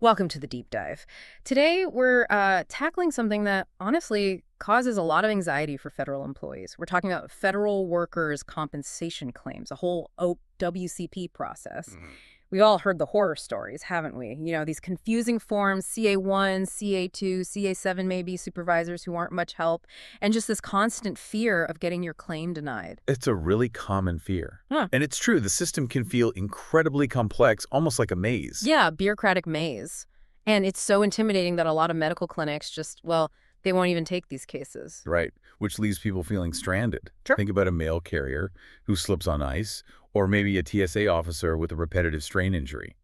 Welcome to the deep dive. Today, we're tackling something that honestly causes a lot of anxiety for federal employees. We're talking about federal workers' compensation claims, a whole OWCP process. Mhm. We've all heard the horror stories, haven't we? You know, these confusing forms, CA1, CA2, CA7 maybe, supervisors who aren't much help, and just this constant fear of getting your claim denied. It's a really common fear. Huh. And it's true, the system can feel incredibly complex, almost like a maze. Yeah, bureaucratic maze. And it's so intimidating that a lot of medical clinics just, well, they won't even take these cases. Right, which leaves people feeling stranded. Sure. Think about a mail carrier who slips on ice, or maybe a TSA officer with a repetitive strain injury.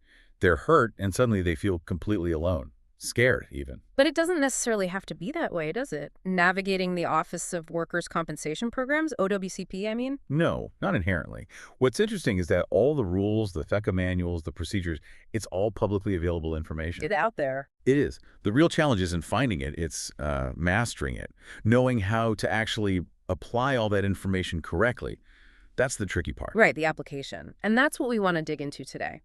They're hurt, and suddenly they feel completely alone, scared even. But it doesn't necessarily have to be that way, does it? Navigating the Office of Workers' Compensation Programs, OWCP, I mean? No, not inherently. What's interesting is that all the rules, the FECA manuals, the procedures, it's all publicly available information. It's out there. It is. The real challenge isn't finding it, it's mastering it, knowing how to actually apply all that information correctly. That's the tricky part. Right, the application. And that's what we want to dig into today.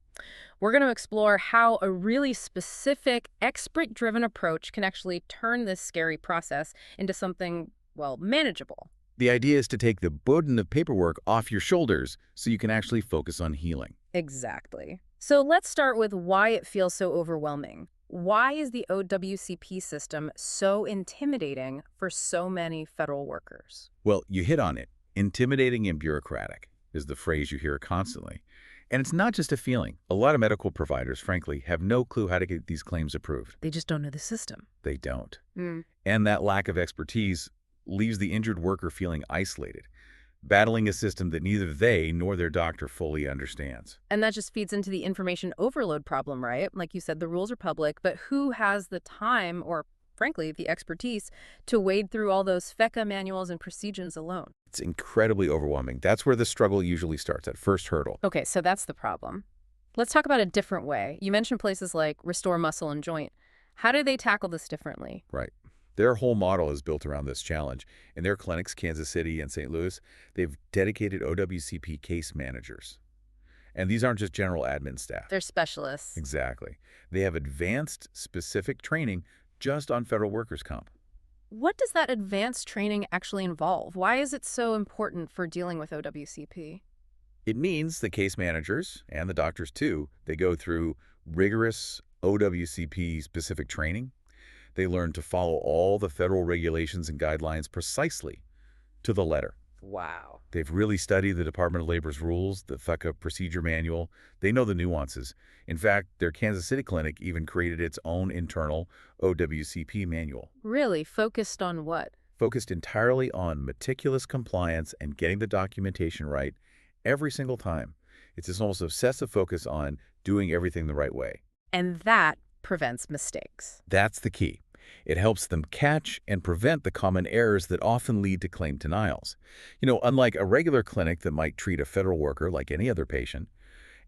We're going to explore how a really specific, expert-driven approach can actually turn this scary process into something, well, manageable. The idea is to take the burden of paperwork off your shoulders so you can actually focus on healing. Exactly. So let's start with why it feels so overwhelming. Why is the OWCP system so intimidating for so many federal workers? Well, you hit on it. Intimidating and bureaucratic is the phrase you hear constantly. And it's not just a feeling. A lot of medical providers, frankly, have no clue how to get these claims approved. They just don't know the system. They don't. Mm. And that lack of expertise leaves the injured worker feeling isolated, battling a system that neither they nor their doctor fully understands. And that just feeds into the information overload problem, right? Like you said, the rules are public, but who has the time or, frankly, the expertise to wade through all those FECA manuals and procedures alone? It's incredibly overwhelming. That's where the struggle usually starts, at first hurdle. Okay, so that's the problem. Let's talk about a different way. You mentioned places like Restore Muscle and Joint. How do they tackle this differently? Right. Their whole model is built around this challenge. In their clinics, Kansas City and St. Louis, they've dedicated OWCP case managers. And these aren't just general admin staff. They're specialists. Exactly. They have advanced, specific training just on federal workers' comp. What does that advanced training actually involve? Why is it so important for dealing with OWCP? It means the case managers, and the doctors too, they go through rigorous OWCP-specific training. They learn to follow all the federal regulations and guidelines precisely to the letter. Wow. They've really studied the Department of Labor's rules, the FECA procedure manual. They know the nuances. In fact, their Kansas City clinic even created its own internal OWCP manual, Really? Focused on what? focused entirely on meticulous compliance and getting the documentation right every single time. It's this almost obsessive focus on doing everything the right way. And that prevents mistakes. That's the key. It helps them catch and prevent the common errors that often lead to claim denials. You know, unlike a regular clinic that might treat a federal worker like any other patient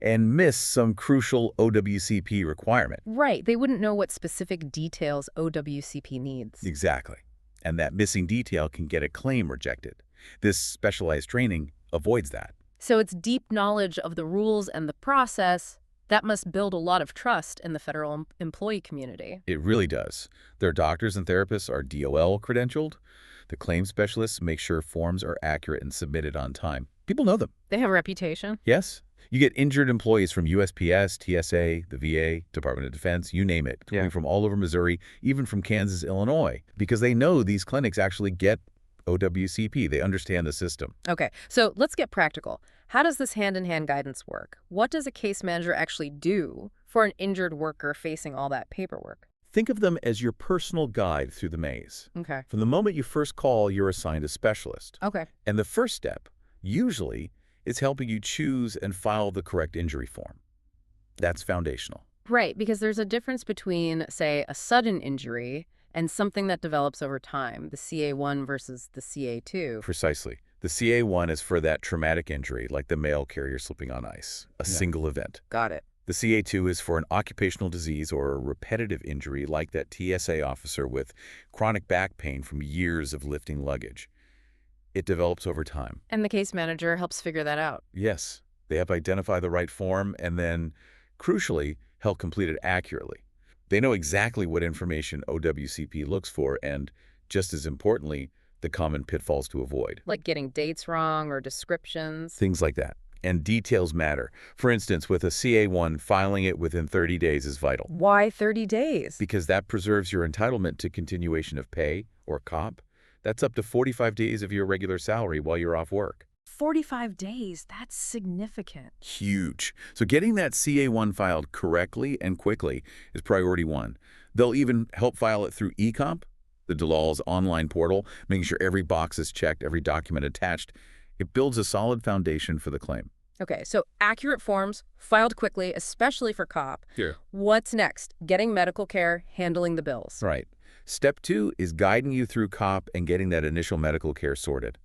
and miss some crucial OWCP requirement. Right. They wouldn't know what specific details OWCP needs. Exactly. And that missing detail can get a claim rejected. This specialized training avoids that. So it's deep knowledge of the rules and the process that must build a lot of trust in the federal employee community. It really does. Their doctors and therapists are DOL credentialed. The claim specialists make sure forms are accurate and submitted on time. People know them. They have a reputation. Yes. You get injured employees from USPS, TSA, the VA, Department of Defense, you name it, coming from all over Missouri, even from Kansas, Illinois, because they know these clinics actually get OWCP. They understand the system. Okay, so let's get practical. How does this hand-in-hand guidance work? What does a case manager actually do for an injured worker facing all that paperwork? Think of them as your personal guide through the maze. Okay. From the moment you first call, you're assigned a specialist. Okay. And the first step, usually, is helping you choose and file the correct injury form. That's foundational. Right, because there's a difference between, say, a sudden injury and something that develops over time, the CA1 versus the CA2. Precisely. The CA1 is for that traumatic injury, like the mail carrier slipping on ice, a single event. Got it. The CA2 is for an occupational disease or a repetitive injury, like that TSA officer with chronic back pain from years of lifting luggage. It develops over time. And the case manager helps figure that out. Yes, they help identify the right form and then, crucially, help complete it accurately. They know exactly what information OWCP looks for and, just as importantly, the common pitfalls to avoid. Like getting dates wrong or descriptions. Things like that. And details matter. For instance, with a CA1, filing it within 30 days is vital Why 30 days? because that preserves your entitlement to continuation of pay or COP. That's up to 45 days of your regular salary while you're off work. 45 days, that's significant. Huge. So getting that CA1 filed correctly and quickly is priority one. They'll even help file it through eComp, the Dalal's online portal, making sure every box is checked, every document attached. It builds a solid foundation for the claim. Okay, so accurate forms, filed quickly, especially for COP. Yeah. What's next? Getting medical care, handling the bills. Right. Step two is guiding you through COP and getting that initial medical care sorted.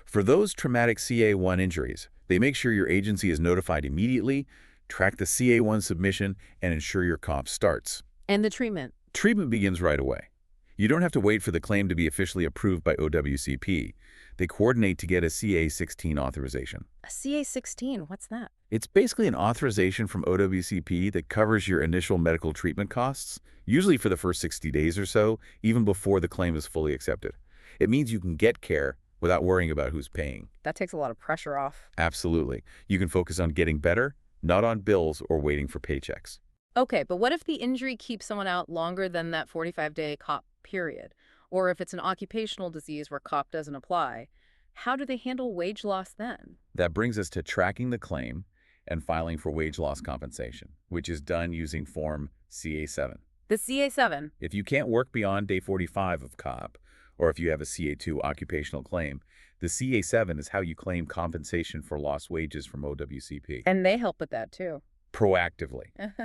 For those traumatic CA1 injuries, they make sure your agency is notified immediately, track the CA1 submission, and ensure your COP starts. And the treatment. Treatment begins right away. You don't have to wait for the claim to be officially approved by OWCP. They coordinate to get a CA16 authorization. A CA16, what's that? It's basically an authorization from OWCP that covers your initial medical treatment costs, usually for the first 60 days or so, even before the claim is fully accepted. It means you can get care without worrying about who's paying. That takes a lot of pressure off. Absolutely. You can focus on getting better, not on bills or waiting for paychecks. Okay, but what if the injury keeps someone out longer than that 45-day COP period? Or if it's an occupational disease where COP doesn't apply, how do they handle wage loss then? That brings us to tracking the claim and filing for wage loss compensation, which is done using Form CA7. The CA7. If you can't work beyond day 45 of COP, or if you have a CA2 occupational claim, the CA7 is how you claim compensation for lost wages from OWCP. And they help with that too. Proactively.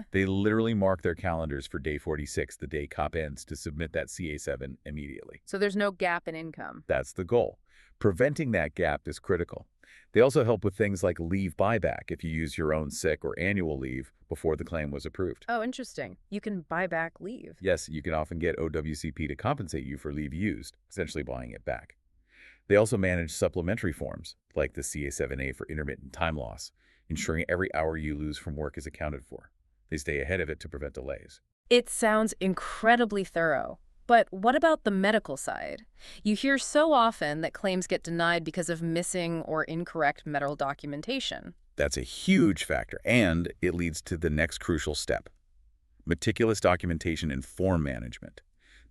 They literally mark their calendars for day 46, the day COP ends, to submit that CA7 immediately. So there's no gap in income. That's the goal. Preventing that gap is critical. They also help with things like leave buyback if you use your own sick or annual leave before the claim was approved. Oh, interesting. You can buy back leave. Yes, you can often get OWCP to compensate you for leave used, essentially buying it back. They also manage supplementary forms, like the CA7A for intermittent time loss, ensuring every hour you lose from work is accounted for. They stay ahead of it to prevent delays. It sounds incredibly thorough. But what about the medical side? You hear so often that claims get denied because of missing or incorrect medical documentation. That's a huge factor, and it leads to the next crucial step: meticulous documentation and form management.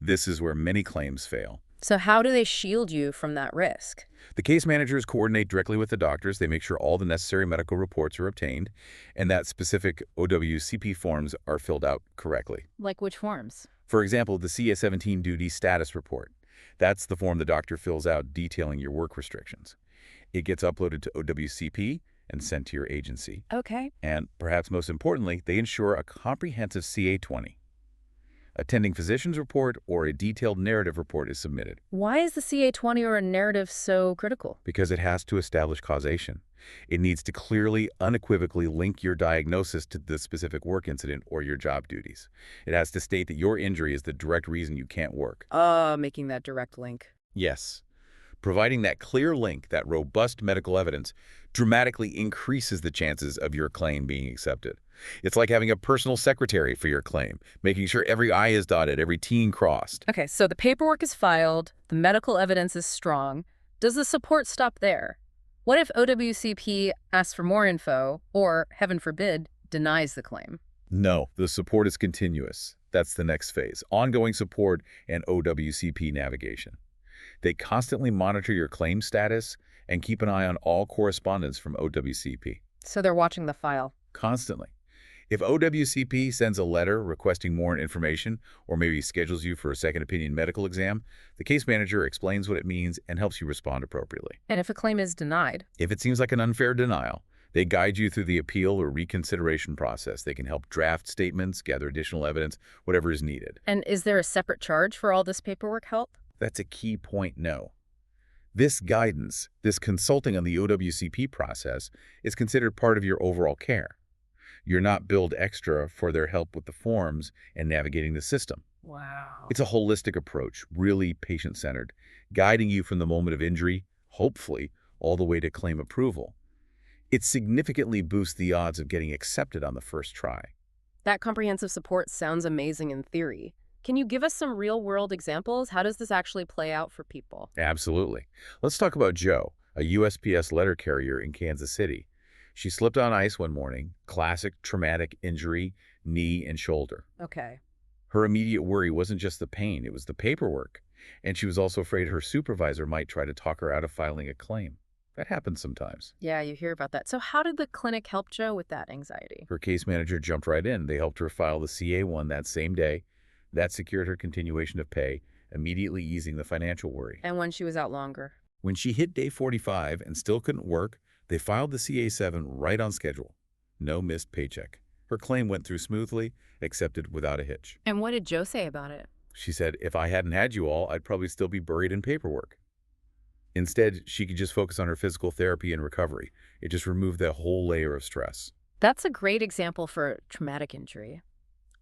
This is where many claims fail. So how do they shield you from that risk? The case managers coordinate directly with the doctors. They make sure all the necessary medical reports are obtained and that specific OWCP forms are filled out correctly. Like which forms? For example, the CA17 duty status report. That's the form the doctor fills out detailing your work restrictions. It gets uploaded to OWCP and sent to your agency. Okay. And perhaps most importantly, they ensure a comprehensive CA20. Attending physician's report or a detailed narrative report is submitted Why is the CA20 or a narrative so critical? because it has to establish causation. It needs to clearly, unequivocally link your diagnosis to the specific work incident or your job duties. It has to state that your injury is the direct reason you can't work. Making that direct link. Yes. Providing that clear link, that robust medical evidence, dramatically increases the chances of your claim being accepted. It's like having a personal secretary for your claim, making sure every I is dotted, every T crossed. Okay, so the paperwork is filed, the medical evidence is strong. Does the support stop there? What if OWCP asks for more info or, heaven forbid, denies the claim? No, the support is continuous. That's the next phase: ongoing support and OWCP navigation. They constantly monitor your claim status and keep an eye on all correspondence from OWCP. So they're watching the file. Constantly. If OWCP sends a letter requesting more information or maybe schedules you for a second opinion medical exam, the case manager explains what it means and helps you respond appropriately. And if a claim is denied? If it seems like an unfair denial, they guide you through the appeal or reconsideration process. They can help draft statements, gather additional evidence, whatever is needed. And is there a separate charge for all this paperwork help? That's a key point, no. This guidance, this consulting on the OWCP process, is considered part of your overall care. You're not billed extra for their help with the forms and navigating the system. Wow. It's a holistic approach, really patient-centered, guiding you from the moment of injury, hopefully, all the way to claim approval. It significantly boosts the odds of getting accepted on the first try. That comprehensive support sounds amazing in theory. Can you give us some real-world examples? How does this actually play out for people? Absolutely. Let's talk about Jo, a USPS letter carrier in Kansas City. She slipped on ice one morning, classic traumatic injury, knee and shoulder. Okay. Her immediate worry wasn't just the pain, it was the paperwork. And she was also afraid her supervisor might try to talk her out of filing a claim. That happens sometimes. Yeah, you hear about that. So how did the clinic help Jo with that anxiety? Her case manager jumped right in. They helped her file the CA-1 that same day. That secured her continuation of pay, immediately easing the financial worry. And when she was out longer? When she hit day 45 and still couldn't work, they filed the CA-7 right on schedule. No missed paycheck. Her claim went through smoothly, accepted without a hitch. And what did Jo say about it? She said, "If I hadn't had you all, I'd probably still be buried in paperwork." Instead, she could just focus on her physical therapy and recovery. It just removed that whole layer of stress. That's a great example for traumatic injury.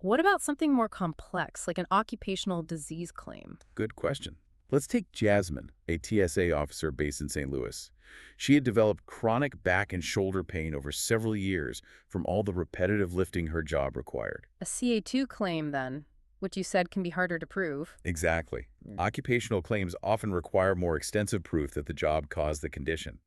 What about something more complex, like an occupational disease claim? Good question. Let's take Jazmine, a TSA officer based in St. Louis. She had developed chronic back and shoulder pain over several years from all the repetitive lifting her job required. A CA2 claim, then, which you said can be harder to prove. Exactly. Occupational claims often require more extensive proof that the job caused the condition.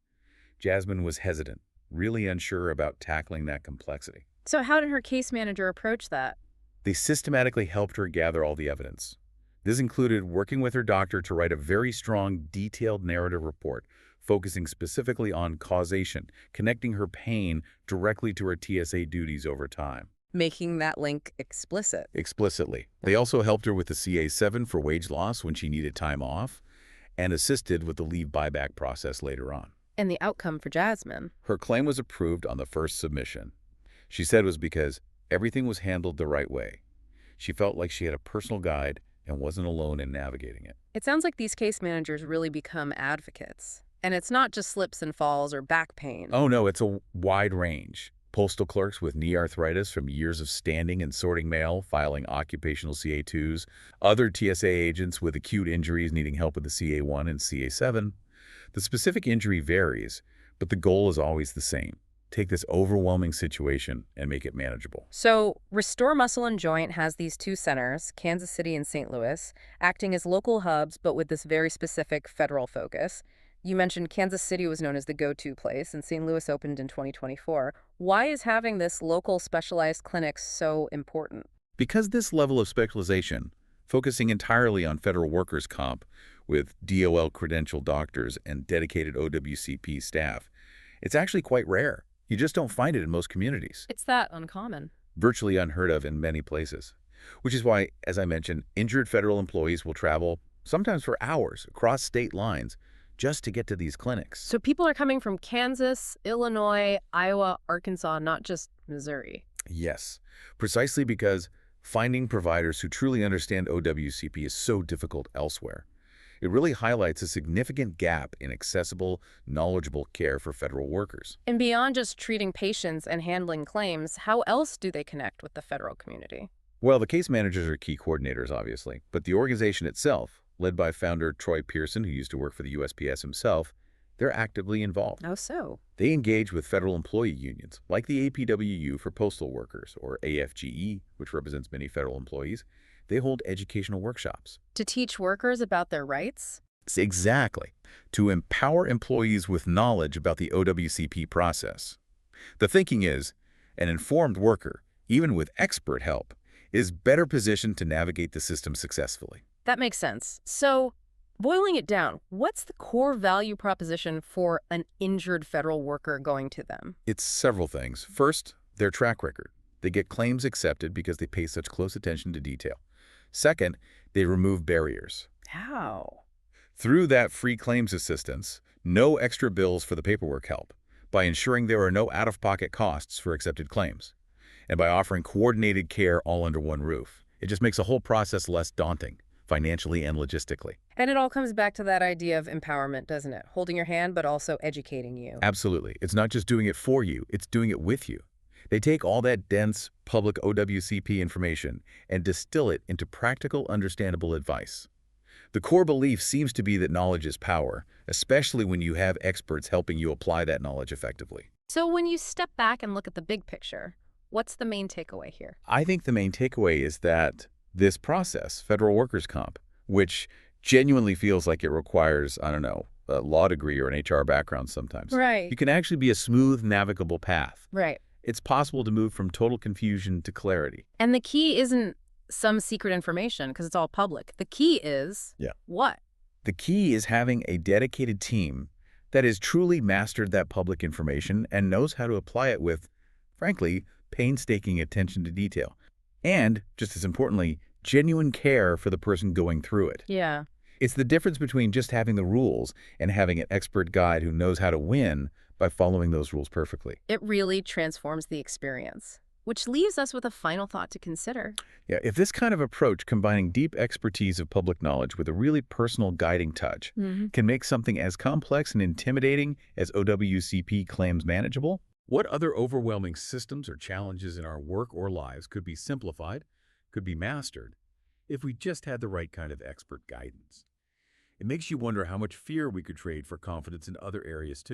Jazmine was hesitant, really unsure about tackling that complexity. So how did her case manager approach that? They systematically helped her gather all the evidence. This included working with her doctor to write a very strong, detailed narrative report, focusing specifically on causation, connecting her pain directly to her TSA duties over time. Making that link explicit. Explicitly. They also helped her with the CA-7 for wage loss when she needed time off, and assisted with the leave buyback process later on. And the outcome for Jazmine? Her claim was approved on the first submission. She said it was because everything was handled the right way. She felt like she had a personal guide and wasn't alone in navigating it. It sounds like these case managers really become advocates. And it's not just slips and falls or back pain. Oh no, it's a wide range. Postal clerks with knee arthritis from years of standing and sorting mail, filing occupational CA2s. Other TSA agents with acute injuries needing help with the CA1 and CA7. The specific injury varies, but the goal is always the same. Take this overwhelming situation and make it manageable. So, Restore Muscle and Joint has these two centers, Kansas City and St. Louis, acting as local hubs but with this very specific federal focus. You mentioned Kansas City was known as the go-to place, and St. Louis opened in 2024. Why is having this local specialized clinic so important? Because this level of specialization, focusing entirely on federal workers' comp with DOL credentialed doctors and dedicated OWCP staff, it's actually quite rare. You just don't find it in most communities. It's that uncommon. Virtually unheard of in many places. Which is why, as I mentioned, injured federal employees will travel, sometimes for hours, across state lines, just to get to these clinics. So people are coming from Kansas, Illinois, Iowa, Arkansas, not just Missouri. Yes, precisely because finding providers who truly understand OWCP is so difficult elsewhere. It really highlights a significant gap in accessible, knowledgeable care for federal workers. And beyond just treating patients and handling claims, how else do they connect with the federal community? Well, the case managers are key coordinators, obviously, but the organization itself, led by founder Troy Pearson, who used to work for the USPS himself, they're actively involved. Oh, so? They engage with federal employee unions, like the APWU for postal workers, or AFGE, which represents many federal employees. They hold educational workshops. To teach workers about their rights? Exactly. To empower employees with knowledge about the OWCP process. The thinking is, an informed worker, even with expert help, is better positioned to navigate the system successfully. That makes sense. So, boiling it down, what's the core value proposition for an injured federal worker going to them? It's several things. First, their track record. They get claims accepted because they pay such close attention to detail. Second, they remove barriers. How? Through that free claims assistance, no extra bills for the paperwork help, by ensuring there are no out-of-pocket costs for accepted claims, and by offering coordinated care all under one roof. It just makes the whole process less daunting, financially and logistically. And it all comes back to that idea of empowerment, doesn't it? Holding your hand, but also educating you. Absolutely. It's not just doing it for you, it's doing it with you. They take all that dense, public OWCP information and distill it into practical, understandable advice. The core belief seems to be that knowledge is power, especially when you have experts helping you apply that knowledge effectively. So when you step back and look at the big picture, What's the main takeaway here? I think the main takeaway is that this process, federal workers' comp, which genuinely feels like it requires, I don't know, a law degree or an HR background sometimes, Right. you can actually be a smooth, navigable path. Right. It's possible to move from total confusion to clarity. And the key isn't some secret information because it's all public. The key is Yeah. what? The key is having a dedicated team that has truly mastered that public information and knows how to apply it with, frankly, painstaking attention to detail. And, just as importantly, genuine care for the person going through it. Yeah. It's the difference between just having the rules and having an expert guide who knows how to win by following those rules perfectly. It really transforms the experience, which leaves us with a final thought to consider. Yeah, if this kind of approach, combining deep expertise of public knowledge with a really personal guiding touch, can make something as complex and intimidating as OWCP claims manageable, what other overwhelming systems or challenges in our work or lives could be simplified, could be mastered, if we just had the right kind of expert guidance? It makes you wonder how much fear we could trade for confidence in other areas too.